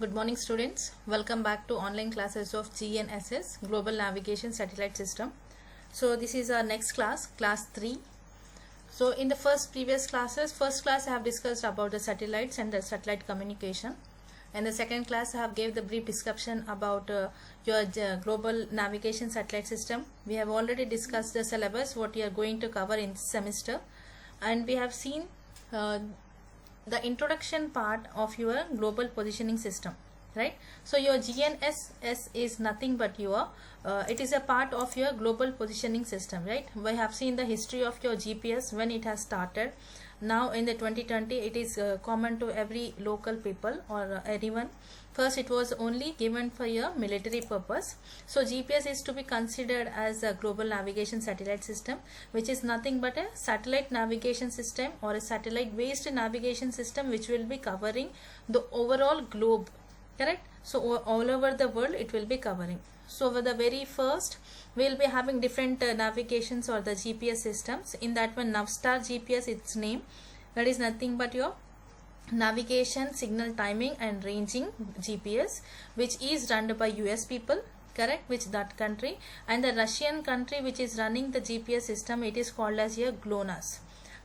Good morning students. Welcome back to online classes of GNSS Global Navigation Satellite System. So this is our next class, class 3. So in the first class I have discussed about the satellites and the satellite communication. And the second class I have gave the brief description about your global navigation satellite system. We have already discussed the syllabus, what we are going to cover in this semester. And we have seen the introduction part of your global positioning system, right? So your GNSS is nothing but your it is a part of your global positioning system, right? We have seen the history of your GPS when it has started. Now in the 2020 it is common to every local people or anyone. First it was only given for your military purpose. So GPS is to be considered as a global navigation satellite system, which is nothing but a satellite navigation system or a satellite based navigation system which will be covering the overall globe, correct? So all over the world it will be covering. So for the very first we will be having different navigations or the GPS systems. In that one, Navstar GPS, its name, that is nothing but your navigation, signal timing and ranging GPS, which is run by US people, correct, which that country, and the Russian country which is running the GPS system, it is called as your GLONASS.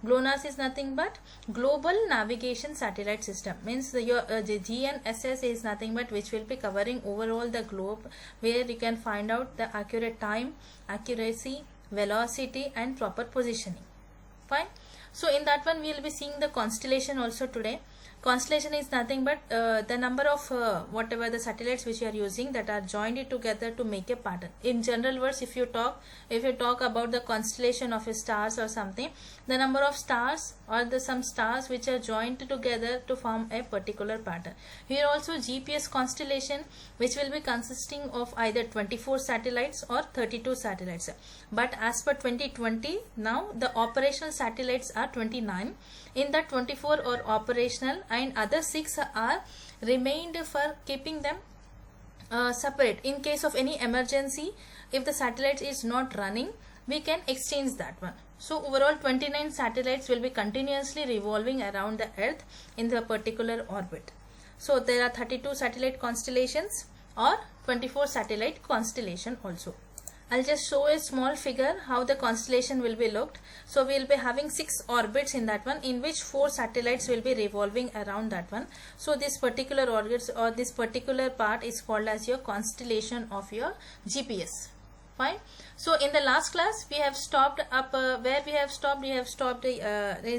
GLONASS is nothing but global navigation satellite system, means the GNSS is nothing but which will be covering overall the globe, where you can find out the accurate time, accuracy, velocity and proper positioning. Fine. So in that one we will be seeing the constellation also today. Constellation is nothing but the number of whatever the satellites which you are using that are joined together to make a pattern. In general words, if you talk about the constellation of a stars or something, the number of stars or some stars which are joined together to form a particular pattern. Here also GPS constellation, which will be consisting of either 24 satellites or 32 satellites. But as per 2020, now the operational satellites are 29. In that 24 are operational and other 6 are remained for keeping them separate. In case of any emergency, if the satellite is not running, we can exchange that one. So overall 29 satellites will be continuously revolving around the earth in the particular orbit. So there are 32 satellite constellations or 24 satellite constellation also. I'll just show a small figure how the constellation will be looked. So we will be having 6 orbits in that one, in which 4 satellites will be revolving around that one. So this particular orbit or this particular part is called as your constellation of your GPS. Fine. So in the last class we have stopped up where we have stopped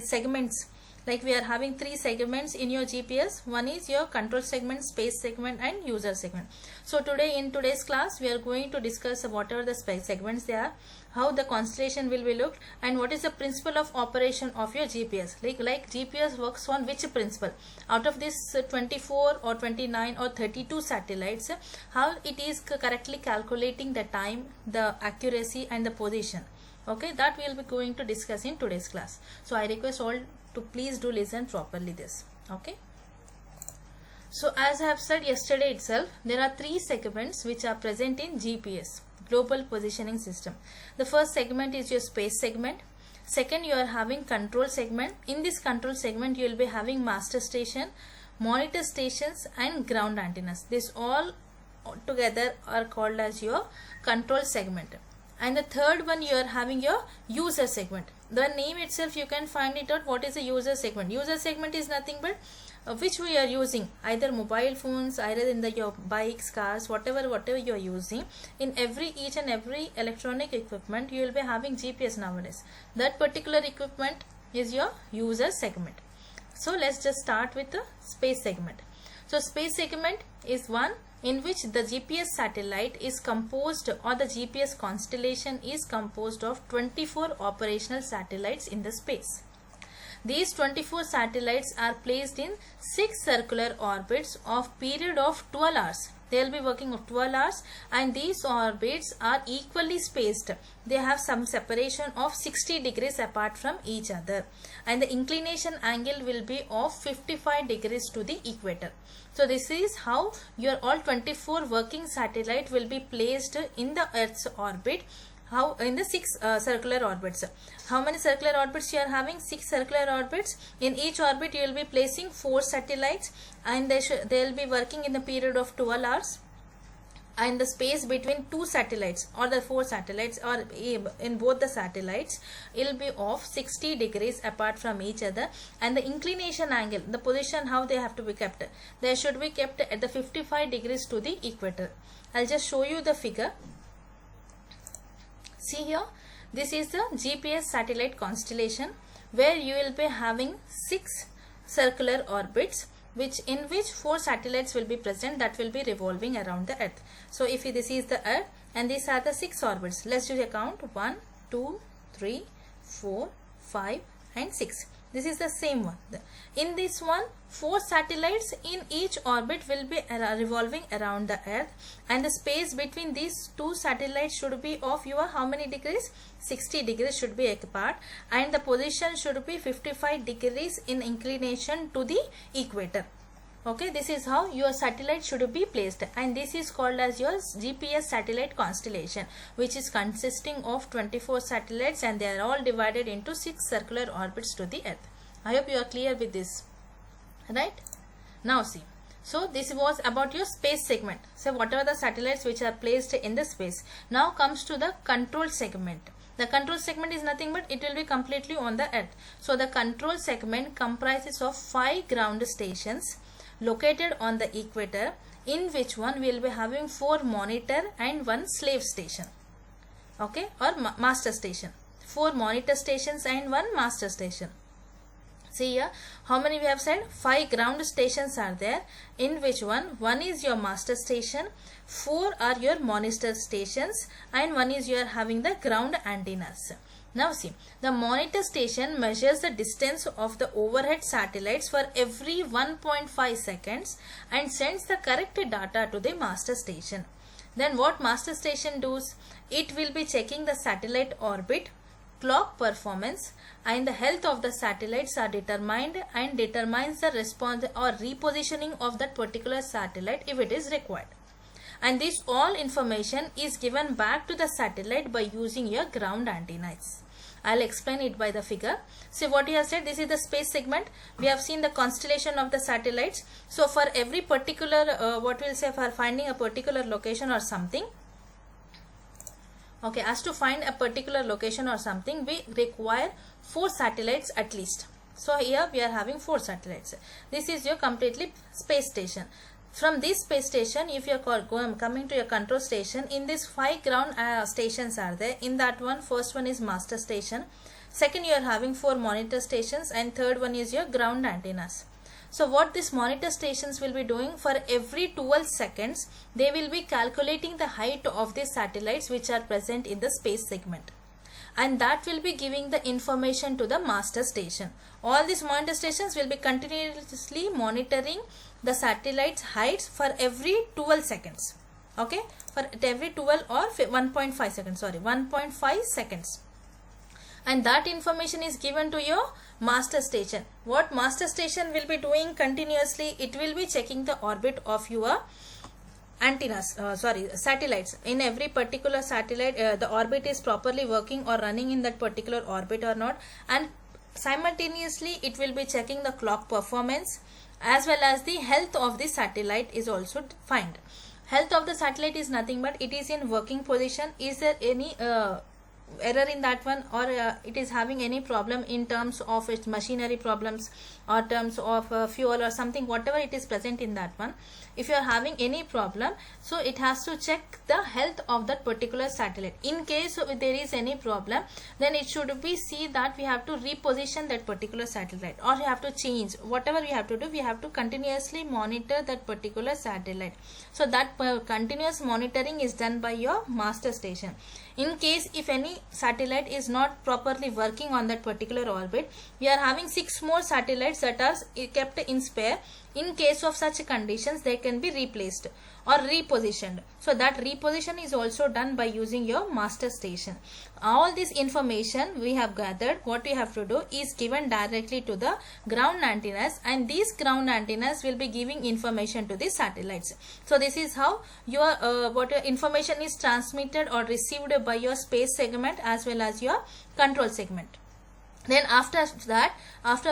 segments. Like we are having 3 segments in your GPS. One is your control segment, space segment and user segment. So today in today's class we are going to discuss whatever the segments they are, how the constellation will be looked and what is the principle of operation of your GPS. Like GPS works on which principle? Out of this 24 or 29 or 32 satellites, how it is correctly calculating the time, the accuracy and the position. Okay, that we will be going to discuss in today's class. So I request all to please do listen properly this. Okay. So as I have said yesterday itself, there are 3 segments which are present in GPS, Global Positioning System. The first segment is your space segment. Second, you are having control segment. In this control segment, you will be having master station, monitor stations and ground antennas. This all together are called as your control segment. And the third one, you are having your user segment. The name itself you can find it out what is a user segment. User segment is nothing but which we are using, either mobile phones, either in your bikes, cars, whatever you are using. In each and every electronic equipment you will be having GPS nowadays. That particular equipment is your user segment. So let's just start with the space segment. So space segment is one in which the GPS satellite is composed, or the GPS constellation is composed of 24 operational satellites in the space. These 24 satellites are placed in 6 circular orbits of period of 12 hours. They will be working of 12 hours and these orbits are equally spaced. They have some separation of 60 degrees apart from each other and the inclination angle will be of 55 degrees to the equator. So this is how your all 24 working satellite will be placed in the Earth's orbit how in the 6 circular orbits. How many circular orbits you are having? 6 circular orbits. In each orbit you will be placing 4 satellites, and they will be working in the period of 12 hours. And the space between 2 satellites or the 4 satellites or in both the satellites will be of 60 degrees apart from each other, and the inclination angle, the position how they have to be kept, they should be kept at the 55 degrees to the equator. I'll just show you the figure. See here, this is the GPS satellite constellation where you will be having 6 circular orbits, in which 4 satellites will be present that will be revolving around the earth. So if this is the earth and these are the 6 orbits, let's do a count: 1, 2, 3, 4, 5 and 6. This is the same one. In this one, 4 satellites in each orbit will be revolving around the earth, and the space between these 2 satellites should be of your how many degrees? 60 degrees should be apart, and the position should be 55 degrees in inclination to the equator. Okay, this is how your satellite should be placed, and this is called as your GPS satellite constellation, which is consisting of 24 satellites, and they are all divided into 6 circular orbits to the earth. I hope you are clear with this, right? Now see, so this was about your space segment. So what are the satellites which are placed in the space? Now comes to the control segment. The control segment is nothing but it will be completely on the earth. So the control segment comprises of 5 ground stations located on the equator, in which one we will be having 4 monitor and 1 slave station, okay, or master station. 4 monitor stations and 1 master station. See here, how many we have said? 5 ground stations are there, in which one is your master station, 4 are your monitor stations, and 1 is you are having the ground antennas. Now see, the monitor station measures the distance of the overhead satellites for every 1.5 seconds and sends the correct data to the master station. Then what master station does? It will be checking the satellite orbit, clock performance, and the health of the satellites are determined, and determines the response or repositioning of that particular satellite if it is required. And this all information is given back to the satellite by using your ground antennas. I'll explain it by the figure. So what you have said, this is the space segment. We have seen the constellation of the satellites. So for every particular, what we'll say, for finding a particular location or something, okay, as to find a particular location or something, we require 4 satellites at least. So here we are having 4 satellites. This is your completely space station. From this space station, if you are coming to your control station, in this 5 ground stations are there. In that one, first one is master station, second you are having 4 monitor stations, and third one is your ground antennas. So what these monitor stations will be doing, for every 12 seconds they will be calculating the height of the satellites which are present in the space segment, and that will be giving the information to the master station. All these monitor stations will be continuously monitoring the satellites heights for every 12 seconds, okay, for every 12 or 1.5 seconds, sorry, 1.5 seconds, and that information is given to your master station. What master station will be doing continuously, it will be checking the orbit of your antennas, satellites. In every particular satellite, the orbit is properly working or running in that particular orbit or not, and simultaneously it will be checking the clock performance as well as the health of the satellite is also defined. Health of the satellite is nothing but it is in working position. Is there any error in that one, or it is having any problem in terms of its machinery problems or terms of fuel or something, whatever it is present in that one. If you are having any problem, so it has to check the health of that particular satellite. In case there is any problem, then it should be see that we have to reposition that particular satellite, or we have to change, whatever we have to do, we have to continuously monitor that particular satellite. So that continuous monitoring is done by your master station. In case if any satellite is not properly working on that particular orbit, we are having 6 more satellites that are kept in spare. In case of such conditions, they can be replaced or repositioned. So that reposition is also done by using your master station. All this information we have gathered, what we have to do is given directly to the ground antennas, and these ground antennas will be giving information to the satellites. So this is how your what your information is transmitted or received by your space segment as well as your control segment. Then after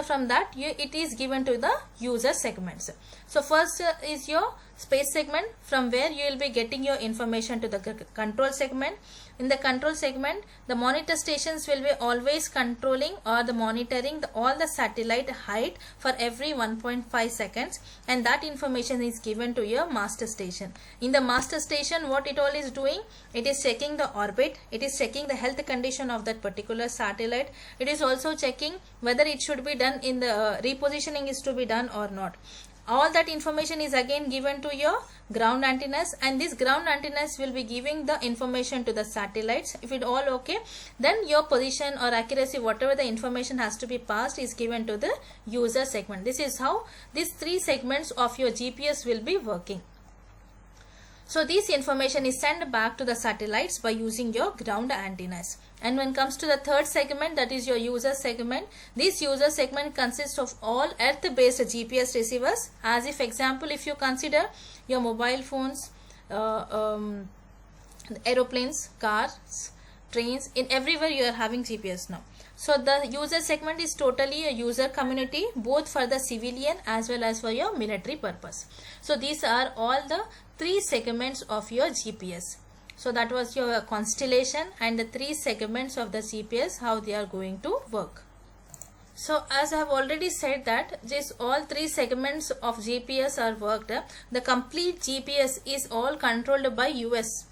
from that it is given to the user segments. So first is your space segment, from where you will be getting your information to the control segment. In the control segment, the monitor stations will be always controlling or the monitoring all the satellite height for every 1.5 seconds, and that information is given to your master station. In the master station, what it all is doing, it is checking the orbit, it is checking the health condition of that particular satellite, it is also checking whether it should be done in the repositioning is to be done or not. All that information is again given to your ground antennas, and these ground antennas will be giving the information to the satellites. If it all okay, then your position or accuracy, whatever the information has to be passed, is given to the user segment. This is how these three segments of your GPS will be working. So this information is sent back to the satellites by using your ground antennas. And when it comes to the third segment, that is your user segment, this user segment consists of all earth-based GPS receivers. As if example, if you consider your mobile phones, aeroplanes, cars, trains, in everywhere you are having GPS now. So the user segment is totally a user community, both for the civilian as well as for your military purpose. So these are all the three segments of your GPS. So that was your constellation and the three segments of the GPS, how they are going to work. So as I have already said that this all three segments of GPS are worked. The complete GPS is all controlled by US.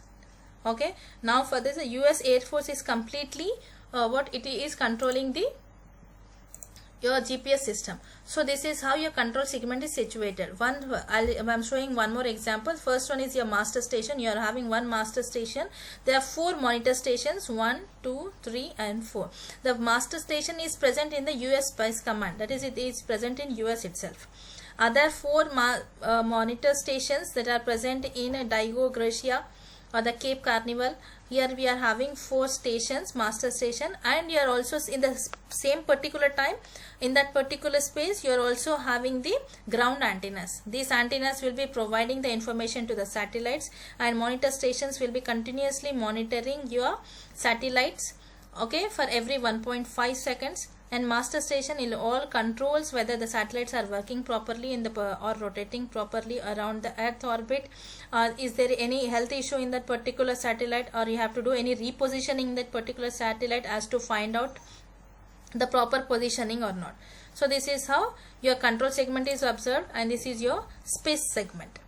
Okay. Now for this, the US Air Force is completely what it is controlling your GPS system. So this is how your control segment is situated. I'm showing one more example. First one is your master station. You are having one master station. There are 4 monitor stations, 1, 2, 3 and 4. The master station is present in the US Space Command. That is, it is present in US itself. Other 4 monitor stations that are present in Daegu, Gracia or the Cape Carnival. Here we are having 4 stations, master station, and you are also in the same particular time, in that particular space, you are also having the ground antennas. These antennas will be providing the information to the satellites, and monitor stations will be continuously monitoring your satellites, okay, for every 1.5 seconds. And master station in all controls whether the satellites are working properly in the or rotating properly around the earth orbit, is there any health issue in that particular satellite, or you have to do any repositioning in that particular satellite as to find out the proper positioning or not. So this is how your control segment is observed, and this is your space segment.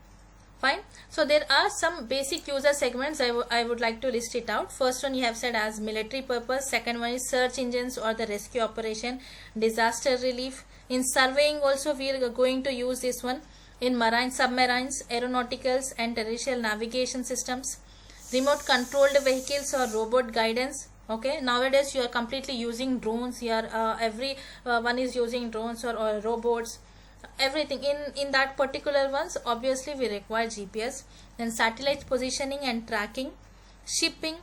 Fine. So there are some basic user segments. I would like to list it out. First one you have said as military purpose. Second one is search engines or the rescue operation, disaster relief. In surveying also we are going to use this one. In marine submarines, aeronauticals and terrestrial navigation systems, remote controlled vehicles or robot guidance. Okay, nowadays you are completely using drones here. Every one is using drones or robots. Everything in that particular ones, obviously we require GPS. Then satellite positioning and tracking, shipping,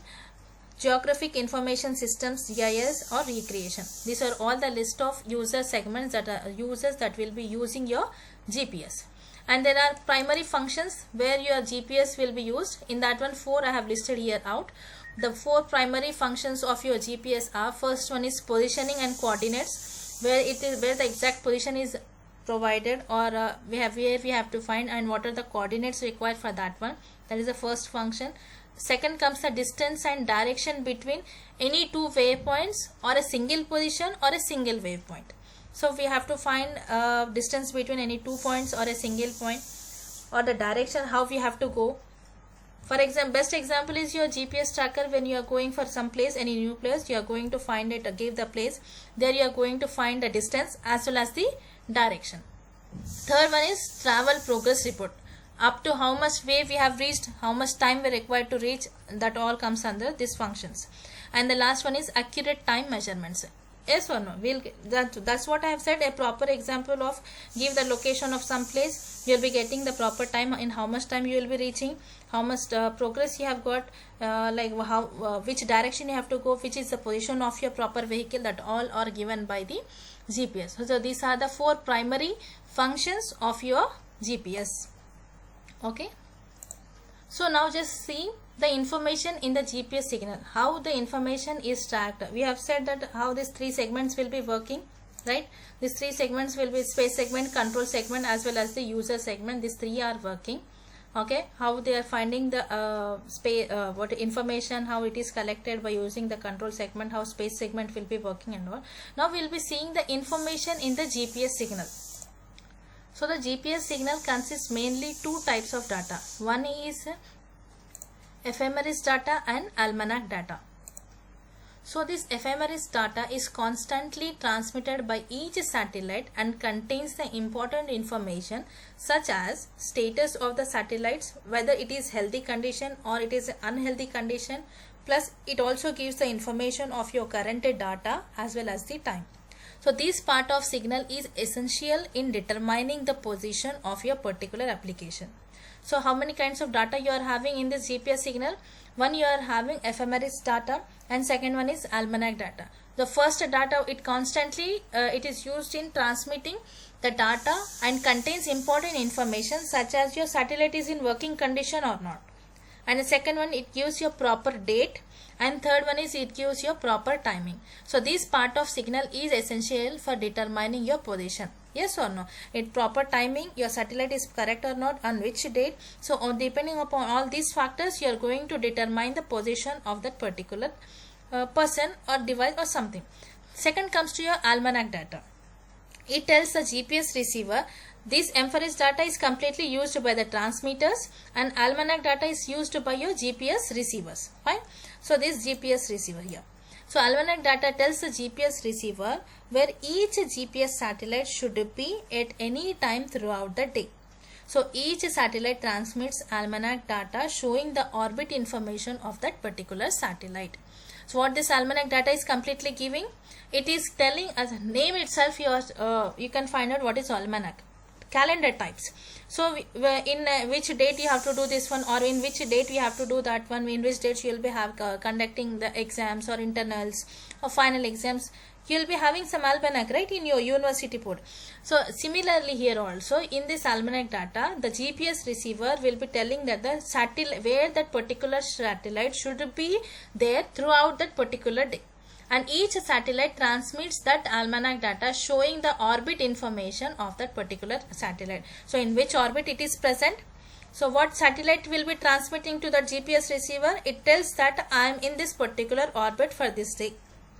geographic information systems, GIS or recreation. These are all the list of user segments that are users that will be using your GPS. And there are primary functions where your GPS will be used. In that one, 4 I have listed here out. The 4 primary functions of your GPS are: first one is positioning and coordinates, where the exact position is provided, or we have to find, and what are the coordinates required for that one. That is the first function. Second comes the distance and direction between any 2 waypoints, or a single position or a single waypoint. So we have to find distance between any 2 points or a single point, or the direction how we have to go. For example, best example is your GPS tracker. When you are going for some place, any new place, you are going to find it, give the place. There you are going to find the distance as well as the direction. Third one is travel progress report. Up to how much way we have reached, how much time we required to reach, that all comes under these functions. And the last one is accurate time measurements. Yes or no? That's what I have said. A proper example of give the location of some place. You will be getting the proper time, in how much time you will be reaching, how much progress you have got, like how which direction you have to go, which is the position of your proper vehicle. That all are given by the GPS. So these are the 4 primary functions of your GPS. Okay. So now just see the information in the GPS signal, how the information is tracked. We have said that how these 3 segments will be working, right? These 3 segments will be space segment, control segment, as well as the user segment. These 3 are working. Okay, how they are finding the space, what information, how it is collected by using the control segment, how space segment will be working and all. Now we will be seeing the information in the GPS signal. So the GPS signal consists mainly 2 types of data. One is ephemeris data and almanac data. So this ephemeris data is constantly transmitted by each satellite and contains the important information such as status of the satellites, whether it is healthy condition or it is unhealthy condition, plus it also gives the information of your current data as well as the time. So this part of signal is essential in determining the position of your particular application. So how many kinds of data you are having in this GPS signal? One, you are having ephemeris data, and second one is almanac data. The first data, it constantly it is used in transmitting the data and contains important information such as your satellite is in working condition or not. And the second one, it gives your proper date, and third one is it gives your proper timing. So this part of signal is essential for determining your position. Yes or no? In proper timing, your satellite is correct or not, on which date. So depending upon all these factors, you are going to determine the position of that particular person or device or something. Second comes to your almanac data. It tells the GPS receiver. This ephemeris data is completely used by the transmitters, and almanac data is used by your GPS receivers. Fine. So this GPS receiver here. So almanac data tells the GPS receiver where each GPS satellite should be at any time throughout the day. So each satellite transmits almanac data showing the orbit information of that particular satellite. So what this almanac data is completely giving? It is telling, as a name itself, you can find out what is almanac. Calendar types. So in which date you have to do this one, or in which date we have to do that one, in which dates you will be conducting the exams or internals or final exams. You will be having some almanac, right, in your university board. So similarly here also, in this almanac data, the GPS receiver will be telling that the satellite, where that particular satellite should be there throughout that particular day. And each satellite transmits that almanac data showing the orbit information of that particular satellite. So in which orbit it is present. So what satellite will be transmitting to the GPS receiver? It tells that I am in this particular orbit for this day.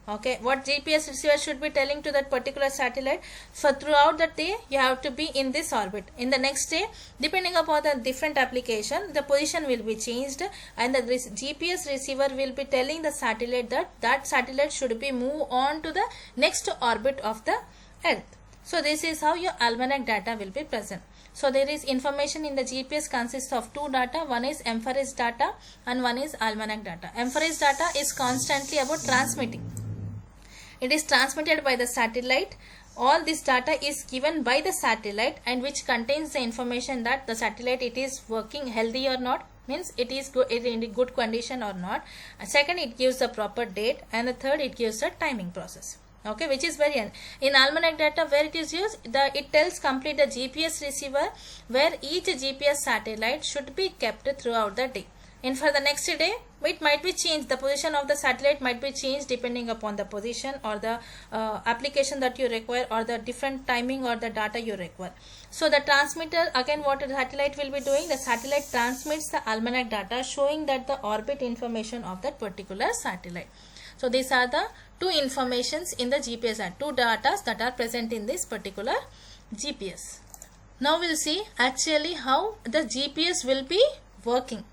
Okay, what GPS receiver should be telling to that particular satellite? For throughout the day you have to be in this orbit. In the next day, depending upon the different application, the position will be changed, and the GPS receiver will be telling the satellite that that satellite should be move on to the next orbit of the Earth. So this is how your almanac data will be present. So there is information in the GPS consists of 2 data. One is ephemeris data and one is almanac data. Ephemeris data is constantly about transmitting. It is transmitted by the satellite. All this data is given by the satellite, and which contains the information that the satellite it is working healthy or not, means it is good, in good condition or not. And second, it gives the proper date, and the third, it gives the timing process. Okay, which is very in almanac data where it is used, it tells complete the GPS receiver where each GPS satellite should be kept throughout the day. And for the next day, it might be changed. The position of the satellite might be changed depending upon the position or the application that you require, or the different timing or the data you require. So the transmitter, again, what the satellite will be doing? The satellite transmits the almanac data showing that the orbit information of that particular satellite. So these are the 2 informations in the GPS, and 2 data that are present in this particular GPS. Now we'll see actually how the GPS will be working.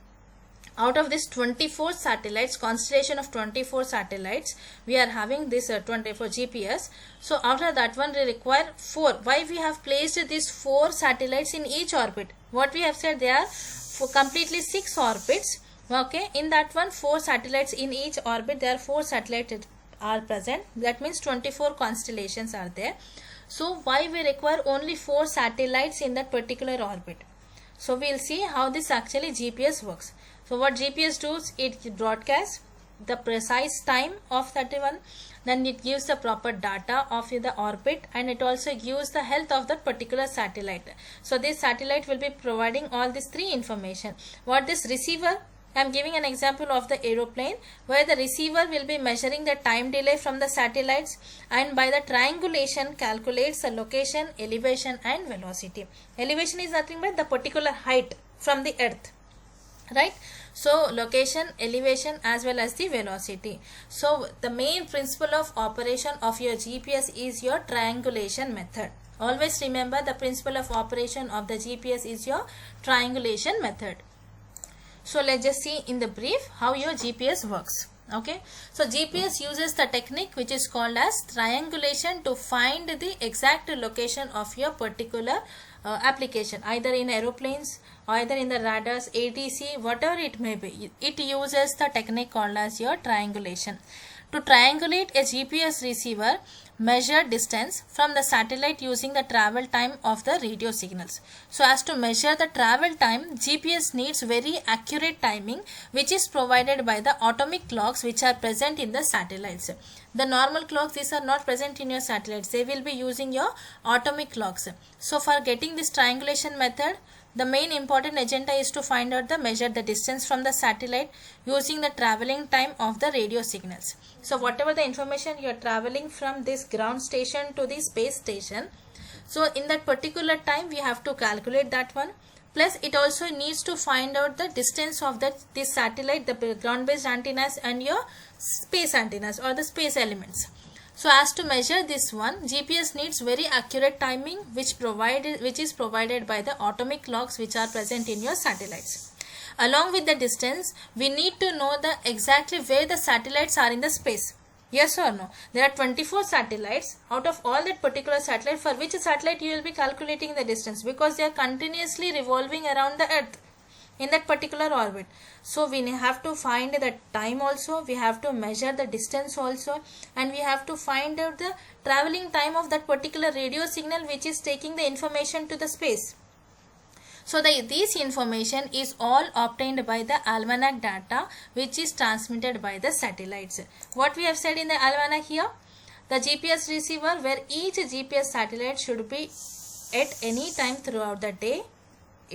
Out of this 24 satellites, constellation of 24 satellites, we are having this 24 GPS. So after that one, we require 4. Why we have placed these 4 satellites in each orbit? What we have said, they are for completely 6 orbits. Okay, in that one, 4 satellites in each orbit. There are 4 satellites are present. That means 24 constellations are there. So why we require only 4 satellites in that particular orbit? So we'll see how this actually GPS works. So what GPS does, it broadcasts the precise time of 31, then it gives the proper data of the orbit, and it also gives the health of that particular satellite. So this satellite will be providing all these 3 information. What this receiver, I am giving an example of the aeroplane, where the receiver will be measuring the time delay from the satellites, and by the triangulation calculates the location, elevation and velocity. Elevation is nothing but the particular height from the earth, right? So location, elevation as well as the velocity. So the main principle of operation of your GPS is your triangulation method. Always remember, the principle of operation of the GPS is your triangulation method. So let's just see in the brief how your GPS works. Okay, so GPS uses the technique which is called as triangulation to find the exact location of your particular application, either in aeroplanes, either in the radars, ATC, whatever it may be. It uses the technique called as your triangulation. To triangulate a GPS receiver, measure distance from the satellite using the travel time of the radio signals. So as to measure the travel time, GPS needs very accurate timing, which is provided by the atomic clocks which are present in the satellites. The normal clocks, these are not present in your satellites. They will be using your atomic clocks. So for getting this triangulation method, the main important agenda is to find out measure the distance from the satellite using the traveling time of the radio signals. So whatever the information you are traveling from this ground station to the space station, so in that particular time we have to calculate that one. Plus it also needs to find out the distance of this satellite, the ground based antennas and your space antennas or the space elements. So as to measure this one, GPS needs very accurate timing which is provided by the atomic clocks which are present in your satellites. Along with the distance, we need to know exactly where the satellites are in the space. Yes or no? There are 24 satellites. Out of all that particular satellite, for which satellite you will be calculating the distance, because they are continuously revolving around the earth in that particular orbit. So we have to find the time also, we have to measure the distance also, and we have to find out the traveling time of that particular radio signal which is taking the information to the space. So this information is all obtained by the almanac data which is transmitted by the satellites. What we have said in the almanac here, the GPS receiver, where each GPS satellite should be at any time throughout the day.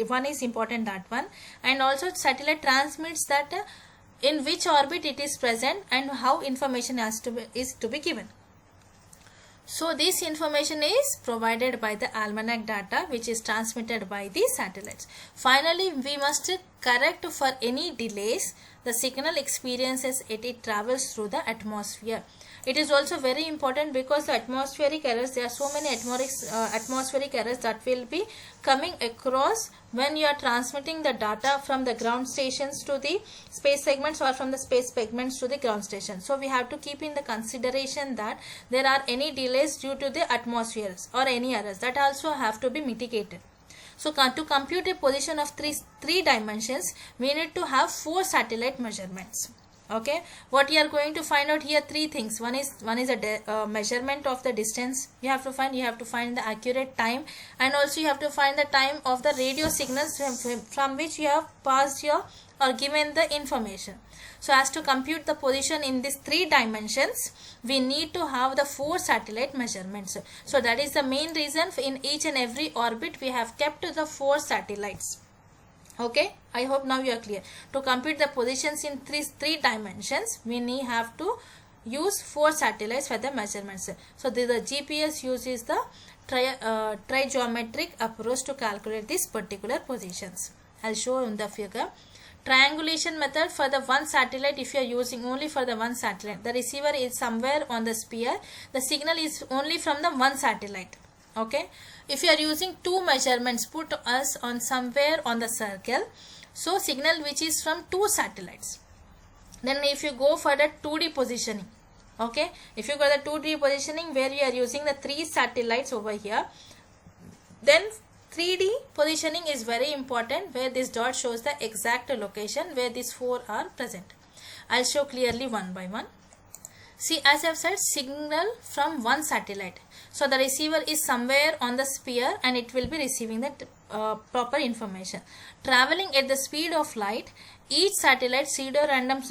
One is important, that one, and also satellite transmits that in which orbit it is present and how information is to be given. So this information is provided by the almanac data which is transmitted by the satellites. Finally, we must correct for any delays the signal experiences it travels through the atmosphere. It is also very important because the atmospheric errors, there are so many atmospheric errors that will be coming across when you are transmitting the data from the ground stations to the space segments or from the space segments to the ground station. So we have to keep in the consideration that there are any delays due to the atmospheres or any errors that also have to be mitigated. So to compute a position of three dimensions, we need to have 4 satellite measurements. Okay, what you are going to find out here, 3 things. One is a measurement of the distance you have to find. You have to find the accurate time, and also you have to find the time of the radio signals from which you have passed your or given the information. So as to compute the position in these 3 dimensions, we need to have the 4 satellite measurements. So that is the main reason in each and every orbit we have kept the 4 satellites. Okay, I hope now you are clear. To compute the positions in three dimensions, we have to use 4 satellites for the measurements. So the GPS uses the trigonometric approach to calculate these particular positions. I'll show in the figure. Triangulation method for the one satellite, if you are using only for the one satellite, the receiver is somewhere on the sphere, the signal is only from the one satellite. Okay, if you are using 2 measurements, put us on somewhere on the circle, so signal which is from 2 satellites. Then if you go for the 2D positioning, okay, if you go the 2D positioning where you are using the 3 satellites over here, then 3D positioning is very important, where this dot shows the exact location where these 4 are present. I'll show clearly one by one. See, as I have said, signal from one satellite. So the receiver is somewhere on the sphere and it will be receiving the proper information. Traveling at the speed of light, each satellite pseudo-random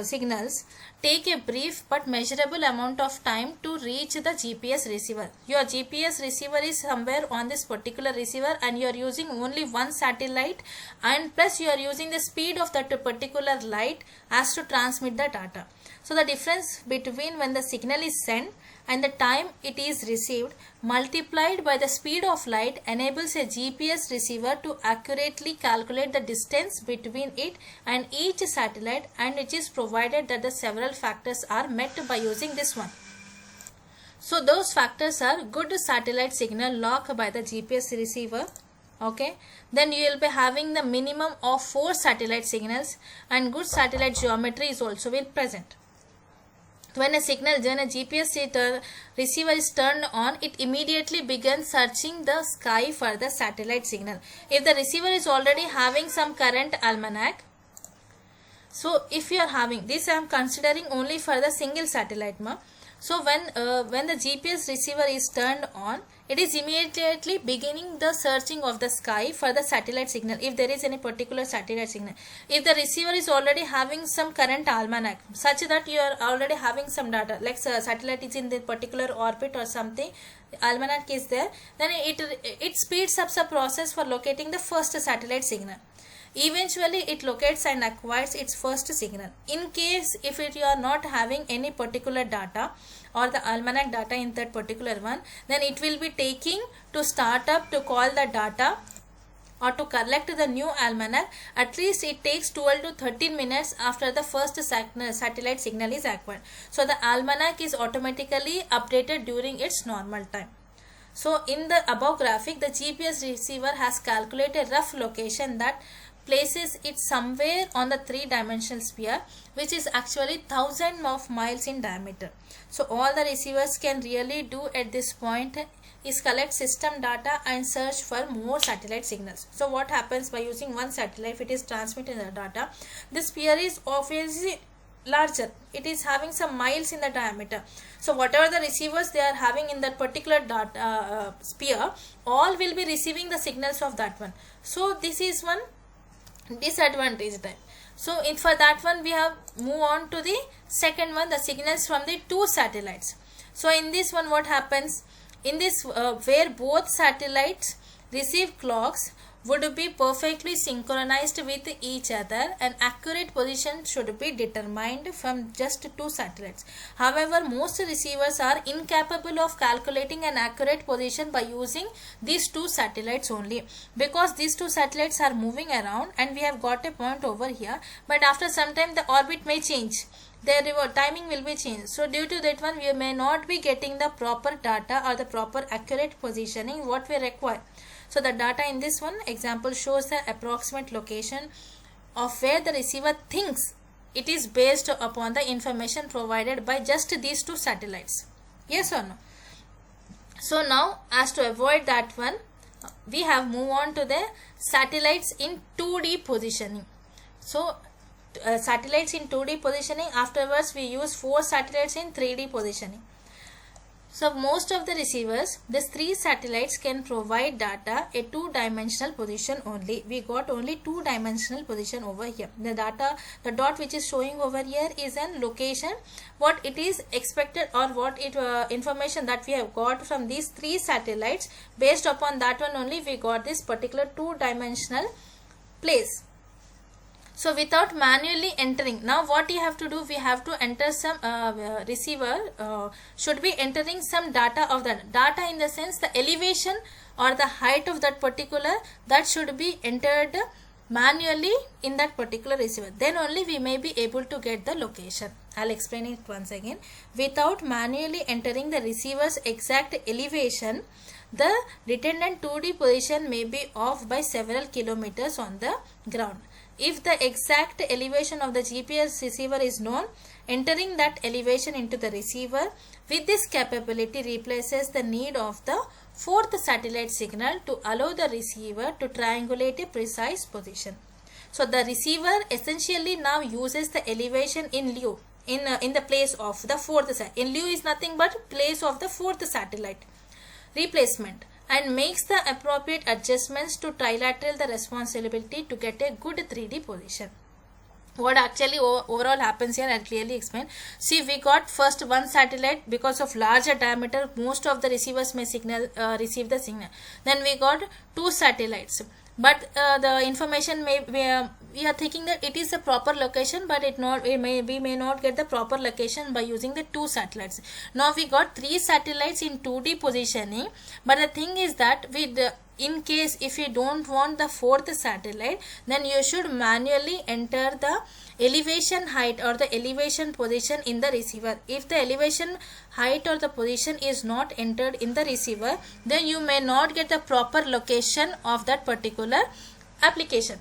signals take a brief but measurable amount of time to reach the GPS receiver. Your GPS receiver is somewhere on this particular receiver and you are using only one satellite, and plus you are using the speed of that particular light as to transmit the data. So the difference between when the signal is sent and the time it is received multiplied by the speed of light enables a GPS receiver to accurately calculate the distance between it and each satellite, and it is provided that the several factors are met by using this one. So those factors are good satellite signal locked by the GPS receiver. Okay, then you will be having the minimum of 4 satellite signals, and good satellite geometry is also will present. When a GPS receiver is turned on, it immediately begins searching the sky for the satellite signal. If the receiver is already having some current almanac, so if you are having this, I am considering only for the single satellite. So when the GPS receiver is turned on, it is immediately beginning the searching of the sky for the satellite signal, if there is any particular satellite signal. If the receiver is already having some current almanac such that you are already having some data, like satellite is in the particular orbit or something, almanac is there, then it speeds up the process for locating the first satellite signal. Eventually it locates and acquires its first signal. In case if you are not having any particular data or the almanac data in that particular one, then it will be taking to start up to call the data or to collect the new almanac. At least it takes 12 to 13 minutes after the first satellite signal is acquired. So the almanac is automatically updated during its normal time. So in the above graphic, the GPS receiver has calculated rough location that places it somewhere on the 3-dimensional sphere, which is actually 1000 of miles in diameter. So all the receivers can really do at this point is collect system data and search for more satellite signals. So what happens by using one satellite, if it is transmitting the data, the sphere is obviously larger, it is having some miles in the diameter. So whatever the receivers they are having in that particular data sphere, all will be receiving the signals of that one. So this is one disadvantage type. So for that one we have move on to the second one, the signals from the 2 satellites. So in this one what happens, in this where both satellites receive clocks would be perfectly synchronized with each other, and accurate position should be determined from just 2 satellites. However, most receivers are incapable of calculating an accurate position by using these 2 satellites only, because these 2 satellites are moving around and we have got a point over here, but after some time the orbit may change, their timing will be changed. So due to that one we may not be getting the proper data or the proper accurate positioning what we require. So the data in this one example shows the approximate location of where the receiver thinks it is based upon the information provided by just these 2 satellites. Yes or no? So now, as to avoid that one, we have moved on to the satellites in 2D positioning. So satellites in 2D positioning, afterwards we use 4 satellites in 3D positioning. So most of the receivers, these 3 satellites can provide data a 2-dimensional position only. We got only 2-dimensional position over here. The data, the dot which is showing over here is an location, what it is expected or what it information that we have got from these 3 satellites. Based upon that one only we got this particular 2-dimensional place. So without manually entering, now what you have to do, we have to enter some receiver should be entering some data of that data, in the sense the elevation or the height of that particular, that should be entered manually in that particular receiver. Then only we may be able to get the location. I'll explain it once again. Without manually entering the receiver's exact elevation, the redundant 2D position may be off by several kilometers on the ground. If the exact elevation of the GPS receiver is known, entering that elevation into the receiver with this capability replaces the need of the 4th satellite signal to allow the receiver to triangulate a precise position. So the receiver essentially now uses the elevation in lieu. in the place of the fourth satellite. In lieu is nothing but place of the fourth satellite replacement, and makes the appropriate adjustments to trilateral the responsibility to get a good 3D position. What actually overall happens here, I'll clearly explain. See, we got first one satellite. Because of larger diameter, most of the receivers may receive the signal. Then we got two satellites, but the information we are thinking that it is a proper location, but we may not get the proper location by using the two satellites. Now we got three satellites in 2D positioning, but the thing is that in case if you don't want the fourth satellite, then you should manually enter the elevation height or the elevation position in the receiver. If the elevation height or the position is not entered in the receiver, then you may not get the proper location of that particular application.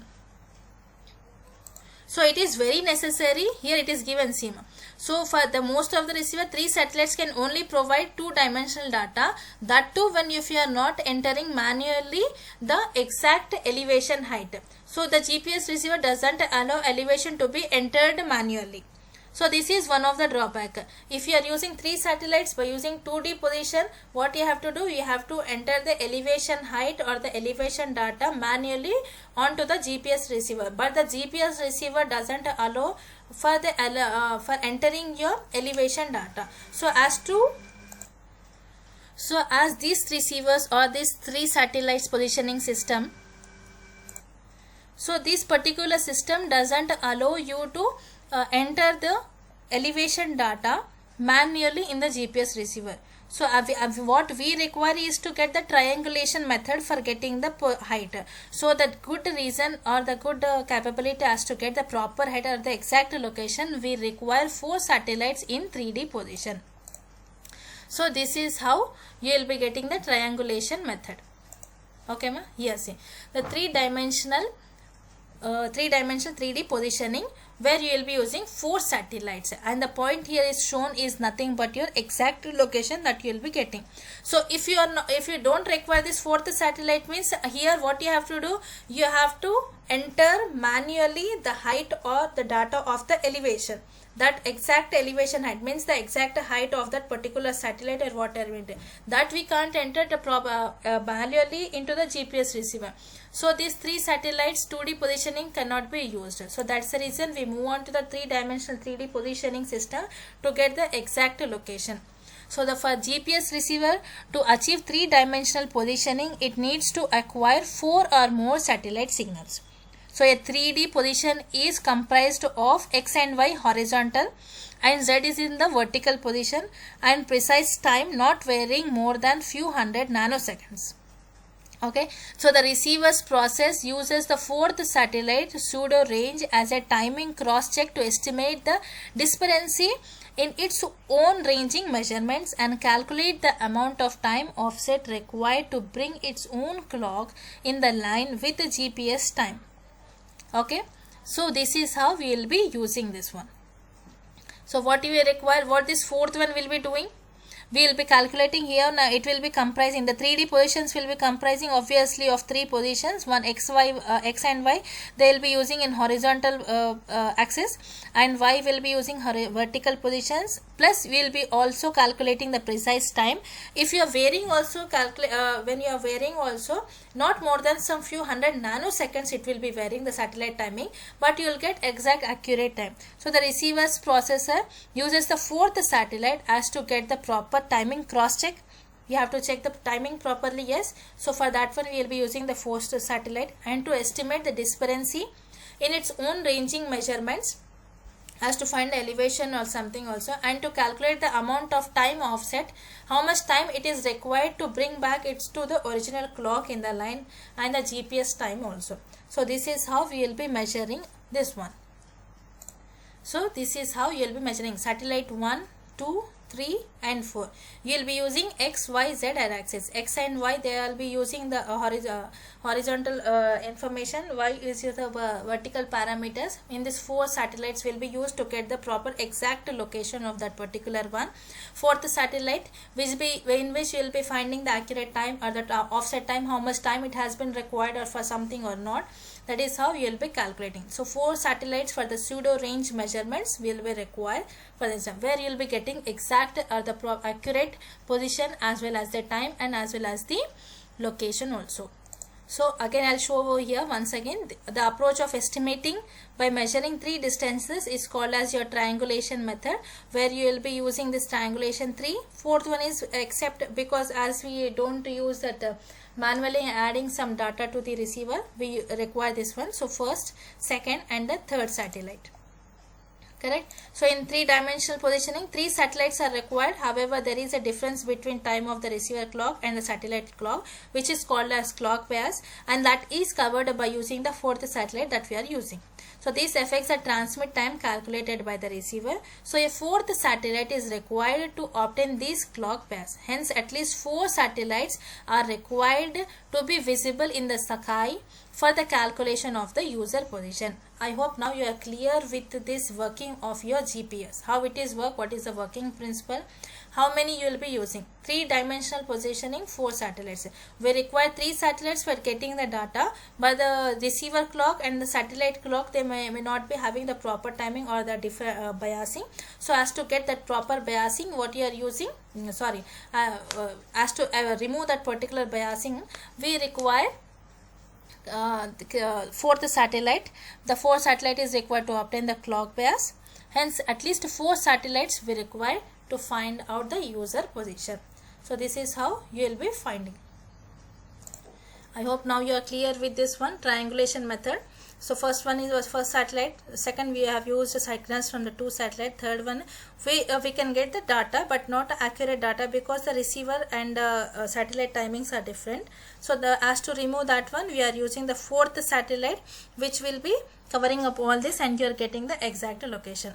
So it is very necessary. Here it is given SIM. So for the most of the receiver, three satellites can only provide two-dimensional data. That too when if you are not entering manually the exact elevation height. So the GPS receiver doesn't allow elevation to be entered manually. So this is one of the drawback. If you are using three satellites by using 2D position, what you have to do, you have to enter the elevation height or the elevation data manually onto the GPS receiver. But the GPS receiver doesn't allow for the for entering your elevation data. So as these receivers or these three satellites positioning system, so this particular system doesn't allow you to enter the elevation data manually in the GPS receiver. So what we require is to get the triangulation method for getting the height. So the good reason or the good capability as to get the proper height or the exact location, we require 4 satellites in 3D position. So this is how you will be getting the triangulation method. Okay ma? Here see the three-dimensional 3D positioning, where you will be using 4 satellites, and the point here is shown is nothing but your exact location that you will be getting. So if you don't require this fourth satellite, means here what you have to do, you have to enter manually the height or the data of the elevation. That exact elevation height means the exact height of that particular satellite or whatever it is. That we can't enter the manually into the GPS receiver. So these 3 satellites 2D positioning cannot be used. So that's the reason we move on to the 3-dimensional 3D positioning system to get the exact location. So for GPS receiver to achieve 3-dimensional positioning, it needs to acquire 4 or more satellite signals. So a 3D position is comprised of X and Y horizontal and Z is in the vertical position, and precise time not varying more than few hundred nanoseconds. Okay, so the receiver's process uses the 4th satellite pseudo range as a timing cross check to estimate the discrepancy in its own ranging measurements and calculate the amount of time offset required to bring its own clock in the line with the GPS time. Okay, so this is how we will be using this one. So what you require, what this 4th one will be doing, we will be calculating here. Now it will be comprising, the 3D positions will be comprising obviously of 3 positions, one X and Y. They will be using in horizontal axis, and Y will be using vertical positions. Plus we will be also calculating the precise time. If you are varying also when you are varying also, not more than some few hundred nanoseconds it will be varying the satellite timing, but you will get exact accurate time. So the receiver's processor uses the 4th satellite as to get the proper timing cross check. You have to check the timing properly, yes. So for that one we will be using the 4th satellite, and to estimate the discrepancy in its own ranging measurements as to find the elevation or something also, and to calculate the amount of time offset, how much time it is required to bring back it to the original clock in the line, and the GPS time also. So this is how we will be measuring this one. So this is how you will be measuring satellite 1, 2, 3 and 4. You will be using X, Y, Z axis. X and Y, they will be using the horizontal information. Y is the vertical parameters. In this 4 satellites will be used to get the proper exact location of that particular one. 4th satellite in which you will be finding the accurate time or the offset time, how much time it has been required or for something or not. That is how you will be calculating. So 4 satellites for the pseudo range measurements will be required for this, where you will be getting exact or the accurate position as well as the time and as well as the location also. So again I'll show over here once again. The approach of estimating by measuring 3 distances is called as your triangulation method, where you will be using this triangulation 3. Fourth one is except, because as we don't use that manually adding some data to the receiver, we require this one. So first, second and the third satellite. Correct. So in 3-dimensional positioning, 3 satellites are required. However, there is a difference between time of the receiver clock and the satellite clock, which is called as clock bias, and that is covered by using the 4th satellite that we are using. So this affects the transmit time calculated by the receiver. So a 4th satellite is required to obtain this clock bias. Hence, at least 4 satellites are required to be visible in the sky for the calculation of the user position. I hope now you are clear with this working of your GPS. How it is work, what is the working principle, how many you will be using. 3-dimensional positioning, 4 satellites. We require 3 satellites for getting the data, but the receiver clock and the satellite clock, they may not be having the proper timing or the biasing. So as to get that proper biasing, what you are using, as to remove that particular biasing, we require 4th satellite. The 4th satellite is required to obtain the clock bias. Hence, at least 4 satellites we require to find out the user position. So this is how you will be finding. I hope now you are clear with this one, triangulation method. So first one was first satellite, second we have used signals from the 2 satellite, third one we can get the data but not accurate data because the receiver and satellite timings are different. So as to remove that one, we are using the 4th satellite, which will be covering up all this and you are getting the exact location.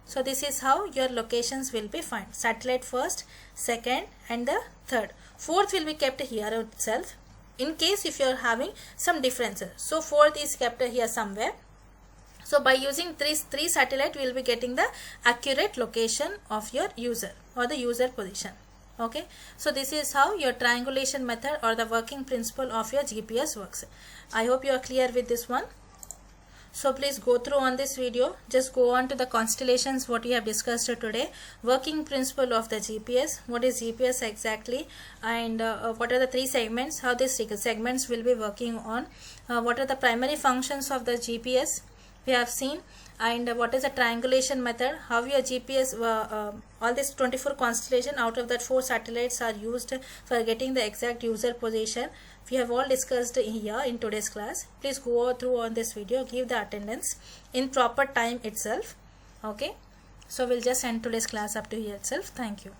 So this is how your locations will be found. Satellite first, second and the third. 4th will be kept here itself, in case if you are having some differences. So 4th is kept here somewhere. So by using 3 satellite, we will be getting the accurate location of your user or the user position. Okay. So this is how your triangulation method or the working principle of your GPS works. I hope you are clear with this one. So please go through on this video. Just go on to the constellations what we have discussed today. Working principle of the GPS. What is GPS exactly? And what are the 3 segments? How these segments will be working on? What are the primary functions of the GPS? We have seen. And what is the triangulation method? How your GPS, all this 24 constellation, out of that 4 satellites are used for getting the exact user position. We have all discussed here in today's class. Please go through on this video, give the attendance in proper time itself. Okay. So we'll just end today's class up to here itself. Thank you.